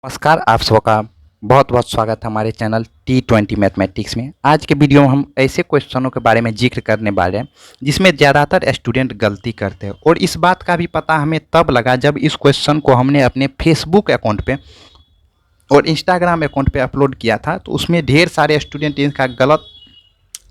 नमस्कार, आप सबका बहुत बहुत स्वागत है हमारे चैनल T20 मैथमेटिक्स में। आज के वीडियो में हम ऐसे क्वेश्चनों के बारे में जिक्र करने वाले हैं जिसमें ज़्यादातर स्टूडेंट गलती करते हैं, और इस बात का भी पता हमें तब लगा जब इस क्वेश्चन को हमने अपने फेसबुक अकाउंट पे और इंस्टाग्राम अकाउंट पे अपलोड किया था। तो उसमें ढेर सारे स्टूडेंट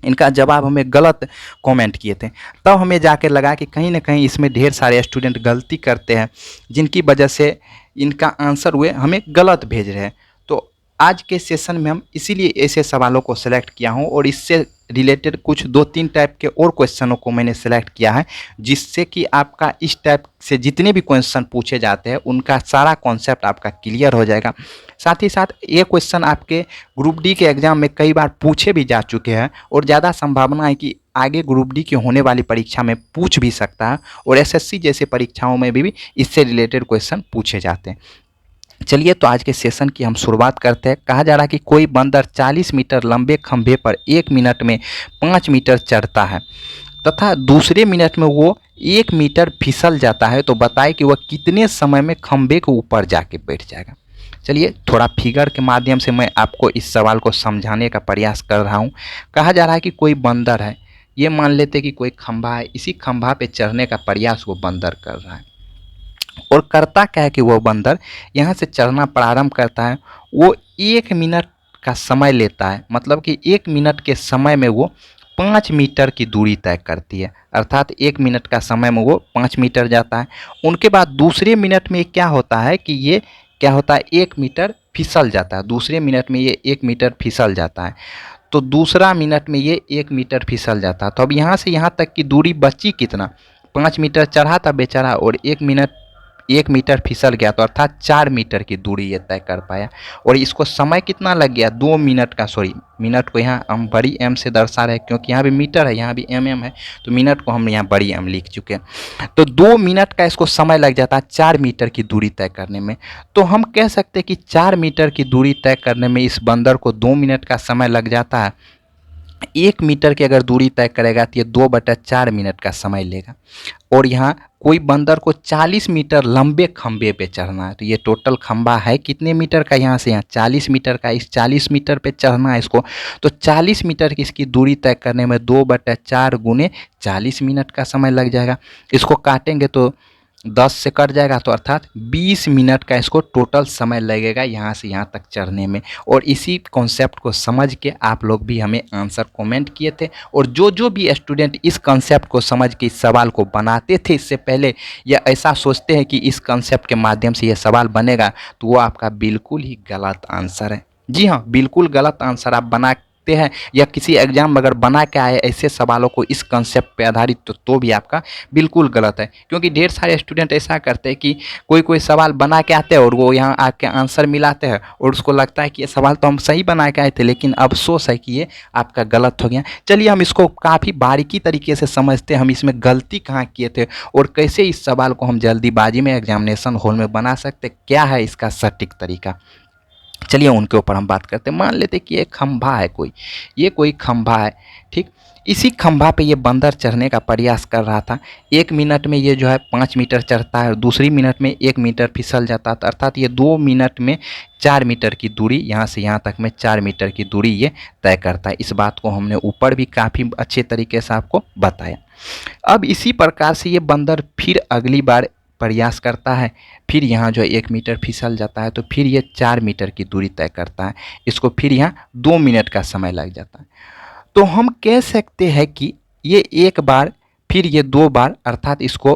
इनका जवाब हमें गलत कमेंट किए थे। तब हमें जाकर लगा कि कहीं ना कहीं इसमें ढेर सारे स्टूडेंट गलती करते हैं, जिनकी वजह से इनका आंसर हुए हमें गलत भेज रहे हैं। तो आज के सेशन में हम इसीलिए ऐसे सवालों को सिलेक्ट किया हूं, और इससे रिलेटेड कुछ 2-3 टाइप के और क्वेश्चनों को मैंने सेलेक्ट किया है, जिससे कि आपका इस टाइप से जितने भी क्वेश्चन पूछे जाते हैं उनका सारा कॉन्सेप्ट आपका क्लियर हो जाएगा। साथ ही साथ ये क्वेश्चन आपके ग्रुप डी के एग्जाम में कई बार पूछे भी जा चुके हैं, और ज़्यादा संभावना है कि आगे ग्रुप डी की होने वाली परीक्षा में पूछ भी सकता है, और एसएससी जैसे परीक्षाओं में भी इससे रिलेटेड क्वेश्चन पूछे जाते हैं। चलिए तो आज के सेशन की हम शुरुआत करते हैं। कहा जा रहा है कि कोई बंदर 40 मीटर लंबे खंभे पर 1 मिनट में 5 मीटर चढ़ता है तथा दूसरे मिनट में वो 1 मीटर फिसल जाता है, तो बताए कि वह कितने समय में खंभे के ऊपर जाके बैठ जाएगा। चलिए थोड़ा फिगर के माध्यम से मैं आपको इस सवाल को समझाने का प्रयास कर रहा हूँ। कहा जा रहा है कि कोई बंदर है, ये मान लेते कि कोई खंभा है, इसी खंभा पे चढ़ने का प्रयास वो बंदर कर रहा है। और करता क्या है कि वो बंदर यहाँ से चढ़ना प्रारंभ करता है। वो 1 मिनट का समय लेता है, मतलब कि 1 मिनट के समय में वो 5 मीटर की दूरी तय करती है, अर्थात 1 मिनट का समय में वो 5 मीटर जाता है। उनके बाद दूसरे मिनट में क्या होता है कि ये क्या होता है, 1 मीटर फिसल जाता है। दूसरे मिनट में ये 1 मीटर फिसल जाता है, तो दूसरा मिनट में ये 1 मीटर फिसल जाता है। तो अब यहाँ से यहाँ तक की दूरी बची कितना, 5 मीटर चढ़ा था बेचारा, और 1 मीटर फिसल गया, तो अर्थात 4 मीटर की दूरी ये तय कर पाया। और इसको समय कितना लग गया, 2 मिनट का, सॉरी मिनट को यहाँ हम बड़ी एम से दर्शा रहे हैं, क्योंकि यहाँ भी मीटर है, यहाँ भी एम है, तो मिनट को हम यहाँ बड़ी एम लिख चुके हैं। तो 2 मिनट का इसको समय लग जाता है 4 मीटर की दूरी तय करने में। तो हम कह सकते हैं कि 4 मीटर की दूरी तय करने में इस बंदर को 2 मिनट का समय लग जाता है। 1 मीटर की अगर दूरी तय करेगा तो ये 2/4 मिनट का समय लेगा। और यहाँ कोई बंदर को 40 मीटर लंबे खंबे पे चढ़ना है, तो ये टोटल खंबा है कितने मीटर का, यहाँ से यहाँ 40 मीटर का, इस 40 मीटर पे चढ़ना है इसको। तो 40 मीटर की इसकी दूरी तय करने में 2/4 गुने 40 मिनट का समय लग जाएगा। इसको काटेंगे तो 10 से कट जाएगा, तो अर्थात 20 मिनट का इसको टोटल समय लगेगा यहाँ से यहाँ तक चढ़ने में। और इसी कॉन्सेप्ट को समझ के आप लोग भी हमें आंसर कमेंट किए थे, और जो भी स्टूडेंट इस कॉन्सेप्ट को समझ के इस सवाल को बनाते थे इससे पहले, या ऐसा सोचते हैं कि इस कॉन्सेप्ट के माध्यम से ये सवाल बनेगा, तो वो आपका बिल्कुल ही गलत आंसर है। जी हाँ, बिल्कुल गलत आंसर आप बनाते हैं, या किसी एग्जाम में अगर बना के आए ऐसे सवालों को इस कंसेप्ट पे आधारित, तो भी आपका बिल्कुल गलत है। क्योंकि ढेर सारे स्टूडेंट ऐसा करते हैं कि कोई सवाल बना के आते हैं और वो यहाँ आके आंसर मिलाते हैं, और उसको लगता है कि ये सवाल तो हम सही बना के आए थे, लेकिन अफसोस है कि ये आपका गलत हो गया। चलिए हम इसको काफ़ी बारीकी तरीके से समझते हैं, हम इसमें गलती कहाँ किए थे, और कैसे इस सवाल को हम जल्दीबाजी में एग्जामिनेशन हॉल में बना सकते, क्या है इसका सटीक तरीका। चलिए उनके ऊपर हम बात करते हैं। मान लेते कि एक खंभा है, ये कोई खंभा है, ठीक। इसी खंभा पे ये बंदर चढ़ने का प्रयास कर रहा था। 1 मिनट में ये जो है 5 मीटर चढ़ता है, और दूसरी मिनट में 1 मीटर फिसल जाता है, अर्थात ये 2 मिनट में 4 मीटर की दूरी, यहाँ से यहाँ तक में 4 मीटर की दूरी ये तय करता है। इस बात को हमने ऊपर भी काफ़ी अच्छे तरीके से आपको बताया। अब इसी प्रकार से ये बंदर फिर अगली बार प्रयास करता है, फिर यहाँ जो है 1 मीटर फिसल जाता है, तो फिर ये 4 मीटर की दूरी तय करता है। इसको फिर यहाँ 2 मिनट का समय लग जाता है। तो हम कह सकते हैं कि ये एक बार, फिर ये 2 बार, अर्थात इसको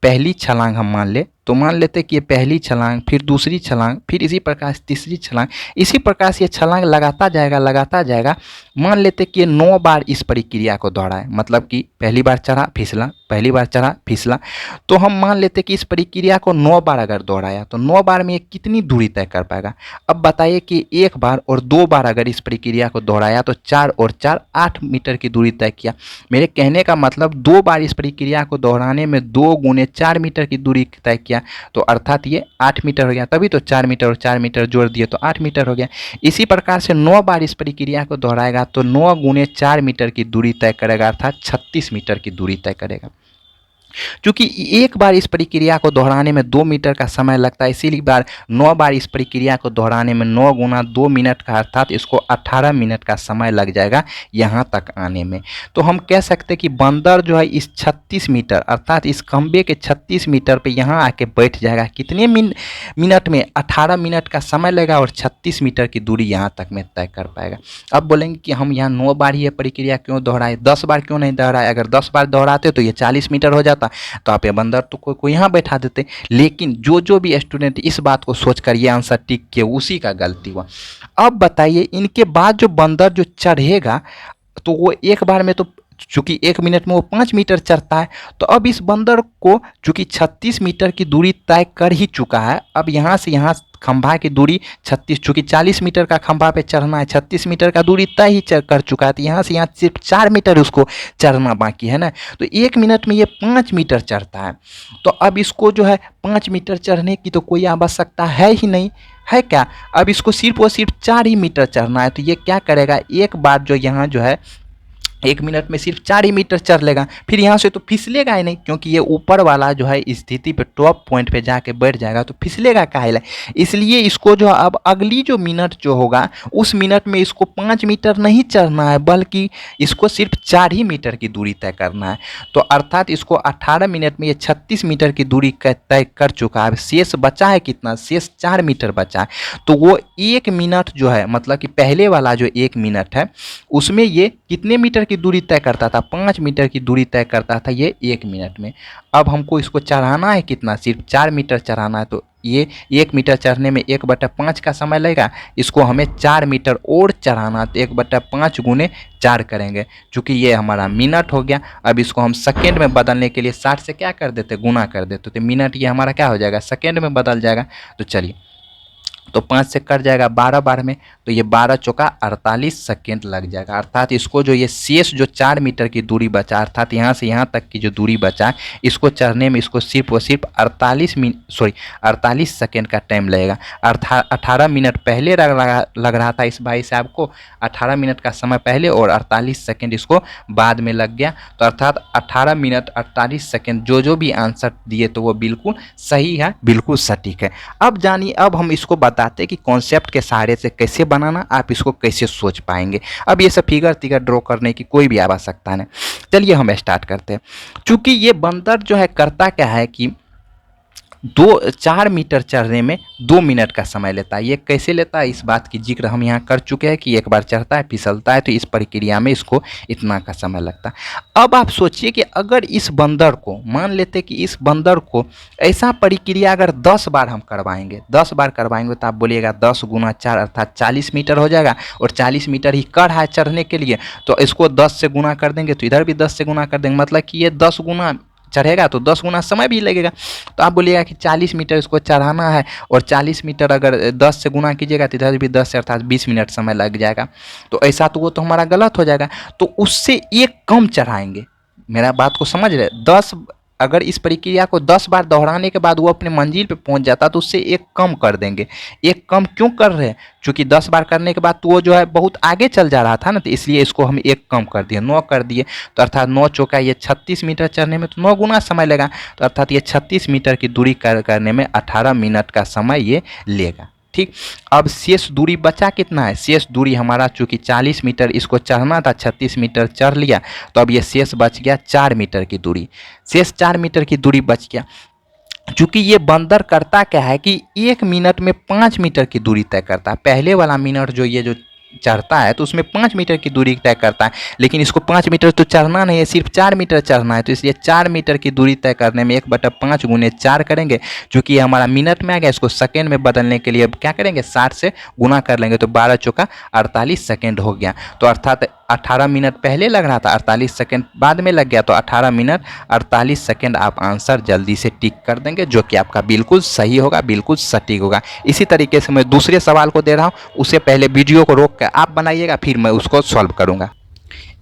पहली छलांग हम मान ले, तो मान लेते कि ये पहली छलांग, फिर दूसरी छलांग, फिर इसी प्रकार से तीसरी छलांग, इसी प्रकार से ये छलांग लगाता जाएगा। मान लेते कि ये 9 बार इस प्रक्रिया को दोहराए, मतलब कि पहली बार चढ़ा फिसला, पहली बार चढ़ा फिसला। तो हम मान लेते कि इस प्रक्रिया को 9 बार अगर दोहराया, तो 9 बार में ये कितनी दूरी तय कर पाएगा। अब बताइए कि 1 बार और 2 बार अगर इस प्रक्रिया को दोहराया, तो 4 और 4 8 मीटर की दूरी तय किया। मेरे कहने का मतलब 2 बार इस प्रक्रिया को दोहराने में 2 गुने 4 मीटर की दूरी तय किया, तो अर्थात ये 8 मीटर हो गया। तभी तो 4 मीटर और 4 मीटर जोड़ दिए तो 8 मीटर हो गया। इसी प्रकार से 9 बार इस प्रक्रिया को दोहराएगा, तो 9 गुने 4 मीटर की दूरी तय करेगा, अर्थात 36 मीटर की दूरी तय करेगा। क्योंकि एक बार इस प्रक्रिया को दोहराने में 2 मीटर का समय लगता है, इसीलिए बार 9 बार इस प्रक्रिया को दोहराने में 9 गुना 2 मिनट का अर्थात इसको 18 मिनट का समय लग जाएगा यहाँ तक आने में। तो हम कह सकते हैं कि बंदर जो है इस 36 मीटर अर्थात इस खंबे के 36 मीटर पे यहाँ आके बैठ जाएगा। कितने मिनट में? 18 मिनट का समय लगेगा और 36 मीटर की दूरी यहाँ तक में तय कर पाएगा। अब बोलेंगे कि हम यहाँ 9 बार ये प्रक्रिया क्यों दोहराए, 10 बार क्यों नहीं दोहराए? अगर 10 बार दोहराते तो ये 40 मीटर हो जाता, तो आप ये बंदर तो को यहाँ बैठा देते। लेकिन जो भी स्टूडेंट इस बात को सोचकर ये आंसर टिक किए उसी का गलती हुआ। अब बताइए इनके बाद जो बंदर जो चढ़ेगा तो वो एक बार में तो चूंकि 1 मिनट में वो 5 मीटर चढ़ता है, तो अब इस बंदर को चूंकि 36 मीटर की दूरी तय कर ही चुका है, अब यहाँ से यहाँ खंभा की दूरी 36 चूँकि 40 मीटर का खंभा पे चढ़ना है, 36 मीटर का दूरी तय ही कर चुका है, तो यहाँ से यहाँ सिर्फ 4 मीटर उसको चढ़ना बाकी है ना। तो 1 मिनट में ये 5 मीटर चढ़ता है, तो अब इसको जो है 5 मीटर चढ़ने की तो कोई आवश्यकता है ही नहीं, है क्या? अब इसको सिर्फ और सिर्फ 4 ही मीटर चढ़ना है, तो ये क्या करेगा, एक बार जो यहाँ जो है 1 मिनट में सिर्फ 4 ही मीटर चढ़ लेगा, फिर यहाँ से तो फिसलेगा ही नहीं, क्योंकि ये ऊपर वाला जो है स्थिति पे टॉप पॉइंट पे जाके बैठ जाएगा, तो फिसलेगा काहे? इसलिए इसको जो अब अगली जो मिनट जो होगा उस मिनट में इसको 5 मीटर नहीं चढ़ना है, बल्कि इसको सिर्फ 4 ही मीटर की दूरी तय करना है। तो अर्थात इसको 18 मिनट में ये 36 मीटर की दूरी तय कर चुका है। शेष बचा है कितना? शेष 4 मीटर बचा है। तो वो 1 मिनट जो है मतलब कि पहले वाला जो 1 मिनट है उसमें ये कितने मीटर की दूरी तय करता था? 5 मीटर की दूरी तय करता था ये 1 मिनट में। अब हमको इसको चढ़ाना है कितना? सिर्फ 4 मीटर चढ़ाना है, तो ये 1 मीटर चढ़ने में 1/5 का समय लगेगा, इसको हमें 4 मीटर और चढ़ाना, तो 1/5 गुने 4 करेंगे, चूँकि ये हमारा मिनट हो गया। अब इसको हम सेकेंड में बदलने के लिए 60 से क्या कर देते? गुना कर देते, तो मिनट ये हमारा क्या हो जाएगा? सेकेंड में बदल जाएगा। तो चलिए, तो 5 से कट जाएगा 12 बार में, तो ये 12 चौका 48 सेकेंड लग जाएगा। अर्थात इसको जो ये शेष जो 4 मीटर की दूरी बचा, अर्थात यहाँ से यहाँ तक की जो दूरी बचा, इसको चढ़ने में इसको सिर्फ और सिर्फ 48 सेकेंड का टाइम लगेगा। 18 मिनट पहले लग रहा था इस भाई साहब को, 18 मिनट का समय पहले और 48 सेकेंड इसको बाद में लग गया। तो अर्थात 18 मिनट 48 सेकेंड जो भी आंसर दिए तो वो बिल्कुल सही है, बिल्कुल सटीक है। अब जानिए, अब हम इसको बताते कि कॉन्सेप्ट के सहारे से कैसे बनाना, आप इसको कैसे सोच पाएंगे। अब ये सब फिगर ड्रॉ करने की कोई भी आवश्यकता नहीं। चलिए हम स्टार्ट करते हैं। चूंकि ये बंदर जो है करता क्या है कि 4 मीटर चढ़ने में 2 मिनट का समय लेता है। ये कैसे लेता है, इस बात की जिक्र हम यहाँ कर चुके हैं कि एक बार चढ़ता है फिसलता है, तो इस प्रक्रिया में इसको इतना का समय लगता है। अब आप सोचिए कि अगर इस बंदर को, मान लेते कि इस बंदर को ऐसा प्रक्रिया अगर 10 बार हम करवाएंगे, 10 बार करवाएंगे, तो आप बोलिएगा 10 गुना 4 अर्थात 40 मीटर हो जाएगा, और 40 मीटर ही कर है चढ़ने के लिए, तो इसको 10 से गुना कर देंगे, तो इधर भी 10 से गुना कर देंगे, मतलब कि ये 10 गुना चढ़ेगा तो 10 गुना समय भी लगेगा। तो आप बोलिएगा कि 40 मीटर इसको चढ़ाना है, और 40 मीटर अगर 10 से गुना कीजिएगा तो इधर भी 10 से अर्थात 20 मिनट समय लग जाएगा। तो ऐसा तो वो तो हमारा गलत हो जाएगा, तो उससे एक कम चढ़ाएंगे। मेरा बात को समझ रहे? 10 अगर इस प्रक्रिया को 10 बार दोहराने के बाद वो अपने मंजिल पे पहुंच जाता तो उससे एक कम कर देंगे। एक कम क्यों कर रहे हैं? क्योंकि 10 बार करने के बाद तो वो जो है बहुत आगे चल जा रहा था ना, तो इसलिए इसको हम एक कम कर दिए, 9 कर दिए। तो अर्थात 9 चौका ये 36 मीटर चढ़ने में तो 9 गुना समय लगा, तो अर्थात ये 36 मीटर की दूरी करने में 18 मिनट का समय ये लेगा। ठीक, अब शेष दूरी बचा कितना है? शेष दूरी हमारा चूँकि 40 मीटर इसको चढ़ना था, 36 मीटर चढ़ लिया, तो अब ये शेष बच गया 4 मीटर की दूरी। शेष 4 मीटर की दूरी बच गया। चूँकि ये बंदर करता क्या है कि 1 मिनट में 5 मीटर की दूरी तय करता है। पहले वाला मिनट जो ये जो चढ़ता है तो उसमें 5 मीटर की दूरी तय करता है, लेकिन इसको 5 मीटर तो चढ़ना नहीं है, सिर्फ 4 मीटर चढ़ना है, तो इसलिए 4 मीटर की दूरी तय करने में 1/5 गुने 4 करेंगे। चूँकि हमारा मिनट में आ गया, इसको सेकेंड में बदलने के लिए अब क्या करेंगे? 60 से गुना कर लेंगे, तो 12 चौका 48 सेकेंड हो गया। तो अर्थात 18 मिनट पहले लग रहा था, 48 सेकेंड बाद में लग गया, तो 18 मिनट 48 सेकेंड आप आंसर जल्दी से टिक कर देंगे, जो कि आपका बिल्कुल सही होगा, बिल्कुल सटीक होगा। इसी तरीके से मैं दूसरे सवाल को दे रहा हूँ, उससे पहले वीडियो को रोक कर आप बनाइएगा, फिर मैं उसको सॉल्व करूँगा।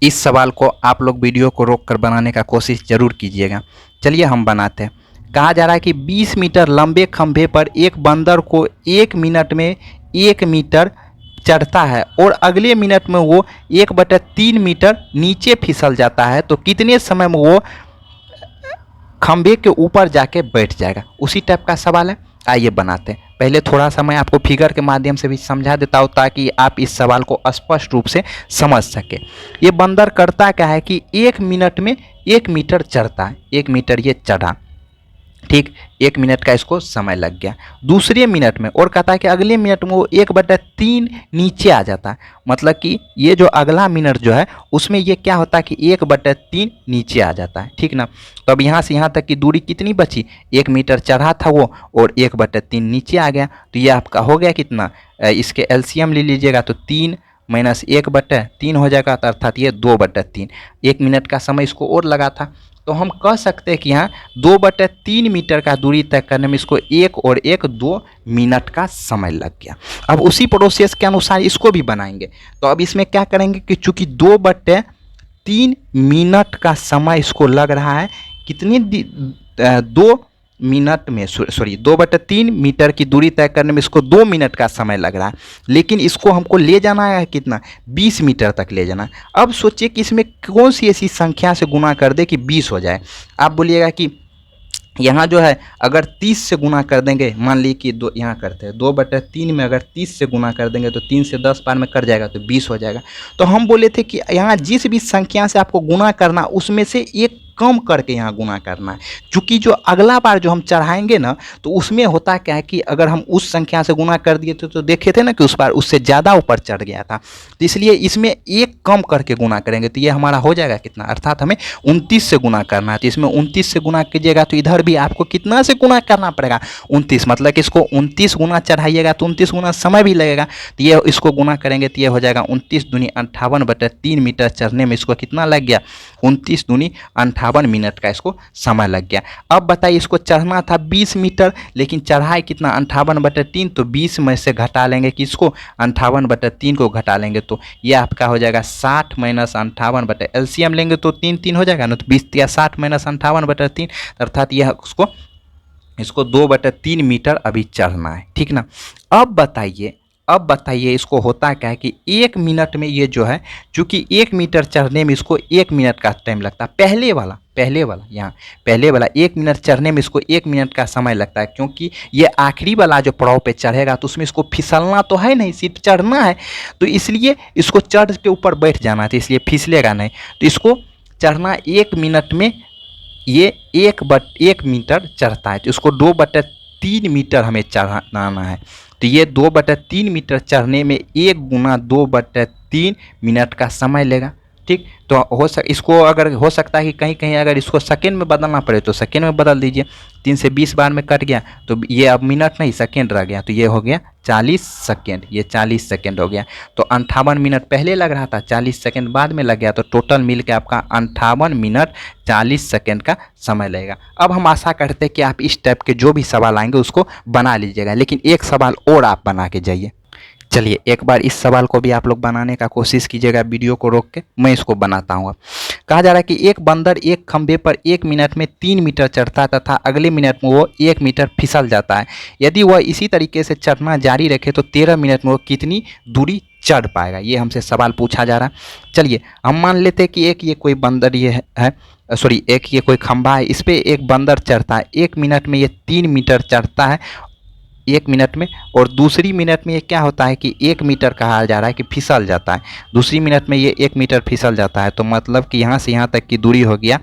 इस सवाल को आप लोग वीडियो को रोक कर बनाने का कोशिश ज़रूर कीजिएगा। चलिए हम बनाते हैं। कहा जा रहा है कि 20 मीटर लंबे खंभे पर एक बंदर को 1 मिनट में 1 मीटर चढ़ता है और अगले मिनट में वो 1/3 मीटर नीचे फिसल जाता है, तो कितने समय में वो खंभे के ऊपर जाके बैठ जाएगा। उसी टाइप का सवाल है, आइए बनाते हैं। पहले थोड़ा सा मैं आपको फिगर के माध्यम से भी समझा देता हूँ ताकि आप इस सवाल को स्पष्ट रूप से समझ सके। ये बंदर करता क्या है कि 1 मिनट में 1 मीटर चढ़ता है। 1 मीटर ये चढ़ा, ठीक, 1 मिनट का इसको समय लग गया। दूसरे मिनट में और कहता है कि अगले मिनट में वो 1/3 नीचे आ जाता है। मतलब कि ये जो अगला मिनट जो है उसमें ये क्या होता है कि 1/3 नीचे आ जाता है, ठीक ना। तो अब यहाँ से यहाँ तक की दूरी कितनी बची, 1 मीटर चढ़ा था वो और 1/3 नीचे आ गया। तो ये आपका हो गया कितना, इसके एलसीएम ले लीजिएगा तो 3 - 1/3 हो जाएगा, तो अर्थात ये 2/3। 1 मिनट का समय इसको और लगा था। तो हम कह सकते हैं कि यहाँ 2/3 मीटर का दूरी तय करने में इसको 1 और 1 2 मिनट का समय लग गया। अब उसी प्रोसेस के अनुसार इसको भी बनाएंगे। तो अब इसमें क्या करेंगे कि चूंकि 2/3 मिनट का समय इसको लग रहा है, कितनी 2 मिनट में, सॉरी 2/3 मीटर की दूरी तय करने में इसको 2 मिनट का समय लग रहा है, लेकिन इसको हमको ले जाना है कितना, 20 मीटर तक ले जाना है। अब सोचिए कि इसमें कौन सी ऐसी संख्या से गुना कर दे कि 20 हो जाए। आप बोलिएगा कि यहाँ जो है अगर 30 से गुना कर देंगे, मान ली कि यहाँ करते हैं 2/3 में अगर 30 से गुना कर देंगे तो 3 से 10 बार में कर जाएगा तो 20 हो जाएगा। तो हम बोले थे कि यहाँ जिस भी संख्या से आपको गुना करना उसमें से एक कम करके यहाँ गुना करना है, क्योंकि जो अगला बार जो हम चढ़ाएंगे ना तो उसमें होता क्या है कि अगर हम उस संख्या से गुना कर दिए थे तो देखे थे ना कि उस बार उससे ज़्यादा ऊपर चढ़ गया था। तो इसलिए इसमें एक कम करके गुना करेंगे तो ये हमारा हो जाएगा कितना, अर्थात हमें 29 से गुना करना है। तो इसमें 29 से गुना कीजिएगा तो इधर भी आपको कितना से गुना करना पड़ेगा, 29। मतलब कि इसको 29 गुना चढ़ाइएगा तो 29 गुना समय भी लगेगा। तो ये इसको गुना करेंगे तो ये हो जाएगा 29 दूनी 58/3 मीटर चढ़ने में इसको कितना लग गया, 29 दूनी 58 मिनट का इसको समय लग गया। अब बताइए इसको चढ़ना था 20 मीटर, लेकिन चढ़ाई कितना 58/3, तो 20 में से घटा लेंगे कि इसको 58/3 को घटा लेंगे तो ये आपका हो जाएगा 60 - 58 एलसीएम लेंगे तो 3 3 हो जाएगा ना, तो 20 या 60 - 58/3, अर्थात यह उसको इसको 2/3 मीटर अभी चढ़ना है, ठीक ना। अब बताइए इसको होता क्या है कि 1 मिनट में ये जो है, चूंकि 1 मीटर चढ़ने में इसको 1 मिनट का टाइम लगता है, पहले वाला यहाँ पहले वाला 1 मिनट चढ़ने में इसको 1 मिनट का समय लगता है, क्योंकि ये आखिरी वाला जो पड़ाव पे चढ़ेगा तो उसमें इसको फिसलना तो है नहीं, सिर्फ चढ़ना है। तो इसलिए इसको चढ़ के ऊपर बैठ जाना था, इसलिए फिसलेगा नहीं। तो इसको चढ़ना 1 मिनट में ये 1 मीटर चढ़ता है, तो इसको 2/3 मीटर हमें चढ़ाना है। तो ये 2/3 मीटर चढ़ने में 1 गुना 2/3 मिनट का समय लेगा, ठीक। तो इसको अगर हो सकता है कि कहीं कहीं अगर इसको सेकेंड में बदलना पड़े तो सेकेंड में बदल दीजिए। 3 से 20 बार में कट गया तो ये अब मिनट नहीं सेकेंड रह गया, तो ये हो गया 40 सेकेंड, ये 40 सेकेंड हो गया। तो 58 मिनट पहले लग रहा था, 40 सेकेंड बाद में लग गया, तो टोटल मिल के आपका 58 मिनट 40 सेकेंड का समय लगेगा। अब हम आशा करते हैं कि आप इस टाइप के जो भी सवाल आएंगे उसको बना लीजिएगा, लेकिन एक सवाल और आप बना के जाइए। चलिए एक बार इस सवाल को भी आप लोग बनाने का कोशिश कीजिएगा, वीडियो को रोक के मैं इसको बनाता हूँ। कहा जा रहा है कि एक बंदर एक खंभे पर 1 मिनट में 3 मीटर चढ़ता तथा अगले मिनट में वो 1 मीटर फिसल जाता है। यदि वह इसी तरीके से चढ़ना जारी रखे तो 13 मिनट में वो कितनी दूरी चढ़ पाएगा, ये हमसे सवाल पूछा जा रहा है। चलिए हम मान लेते हैं कि एक ये कोई बंदर ये है, सॉरी एक ये कोई खंभा है, इस पर एक बंदर चढ़ता है। 1 मिनट में ये 3 मीटर चढ़ता है 1 मिनट में, और दूसरी मिनट में ये क्या होता है कि 1 मीटर कहा जा रहा है कि फिसल जाता है। दूसरी मिनट में ये 1 मीटर फिसल जाता है, तो मतलब कि यहाँ से यहाँ तक की दूरी हो गया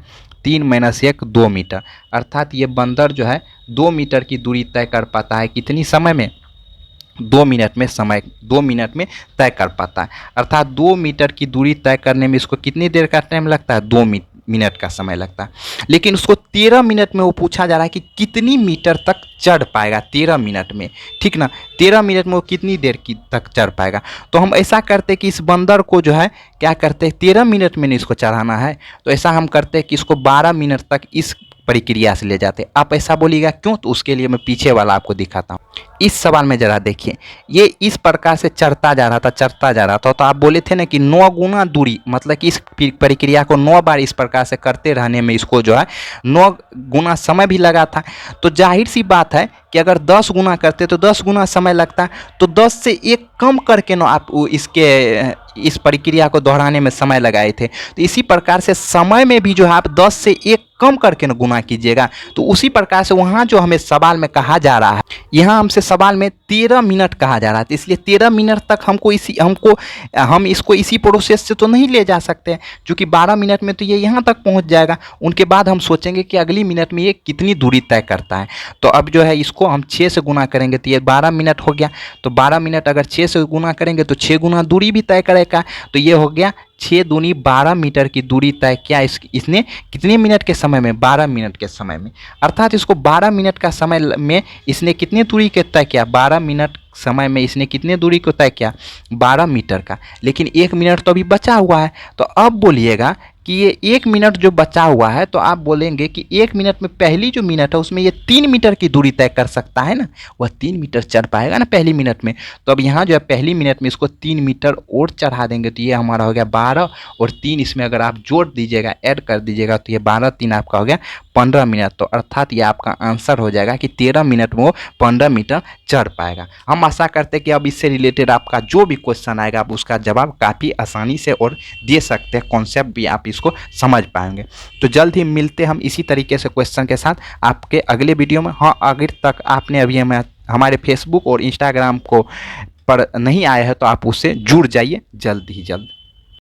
3 - 1 2 मीटर। अर्थात ये बंदर जो है 2 मीटर की दूरी तय कर पाता है, कितनी समय में, 2 मिनट में, समय 2 मिनट में तय कर पाता है। अर्थात 2 मीटर की दूरी तय करने में इसको कितनी देर का टाइम लगता है, 2 मिनट का समय लगता है। लेकिन उसको 13 मिनट में वो पूछा जा रहा है कि कितनी मीटर तक चढ़ पाएगा 13 मिनट में, ठीक ना। 13 मिनट में वो कितनी देर की तक चढ़ पाएगा। तो हम ऐसा करते कि इस बंदर को जो है क्या करते हैं, 13 मिनट में नहीं इसको चढ़ाना है, तो ऐसा हम करते हैं कि इसको 12 मिनट तक इस प्रक्रिया से ले जाते। आप ऐसा बोलिएगा क्यों, तो उसके लिए मैं पीछे वाला आपको दिखाता हूँ। इस सवाल में जरा देखिए, ये इस प्रकार से चढ़ता जा रहा था, तो आप बोले थे ना कि 9 गुना दूरी, मतलब कि इस प्रक्रिया को 9 बार इस प्रकार से करते रहने में इसको जो है 9 गुना समय भी लगा था। तो जाहिर सी बात है कि अगर 10 गुना करते तो 10 गुना समय लगता, तो 10 से 1 कम करके ना आप इस प्रक्रिया को दोहराने में समय लगाए थे। तो इसी प्रकार से समय में भी जो है आप 10 से 1 कम करके ना गुना कीजिएगा। तो उसी प्रकार से वहाँ जो हमें सवाल में कहा जा रहा है, यहाँ हमसे सवाल में 13 मिनट कहा जा रहा है, तो इसलिए 13 मिनट तक हम इसको इसी प्रोसेस से तो नहीं ले जा सकते, क्योंकि 12 मिनट में तो ये यहाँ तक पहुँच जाएगा। उनके बाद हम सोचेंगे कि अगली मिनट में ये कितनी दूरी तय करता है। तो अब जो है इसको हम 6 से गुना करेंगे तो ये 12 मिनट हो गया। तो 12 मिनट अगर 6 से गुना करेंगे तो 6 गुना दूरी भी तय करेगा। तो ये हो गया 6 दूनी 12 मीटर की दूरी तय किया इसने कितने मिनट के समय में, 12 मिनट के समय में। अर्थात इसको 12 मिनट का समय में इसने कितनी दूरी के तय किया, 12 मिनट समय में इसने कितने दूरी को तय किया, 12 मीटर का। लेकिन 1 मिनट तो अभी बचा हुआ है। तो अब बोलिएगा कि ये 1 मिनट जो बचा हुआ है, तो आप बोलेंगे कि 1 मिनट में पहली जो मिनट है उसमें ये 3 मीटर की दूरी तय कर सकता है ना, वह 3 मीटर चढ़ पाएगा ना पहली मिनट में। तो अब यहाँ जो है पहली मिनट में इसको 3 मीटर और चढ़ा देंगे, तो ये हमारा हो गया 12 और 3 इसमें अगर आप जोड़ दीजिएगा, ऐड कर दीजिएगा, तो ये 12 3 आपका हो गया 15 मिनट। तो अर्थात ये आपका आंसर हो जाएगा कि 13 मिनट में वो 15 मीटर चढ़ पाएगा। हम आशा करते हैं कि अब इससे रिलेटेड आपका जो भी क्वेश्चन आएगा आप उसका जवाब काफ़ी आसानी से और दे सकते हैं, कॉन्सेप्ट भी आप इसको समझ पाएंगे। तो जल्द ही मिलते हम इसी तरीके से क्वेश्चन के साथ आपके अगले वीडियो में। हाँ, अगर तक आपने अभी हमारे फेसबुक और इंस्टाग्राम को पर नहीं आया है तो आप उससे जुड़ जाइए जल्द ही जल्द।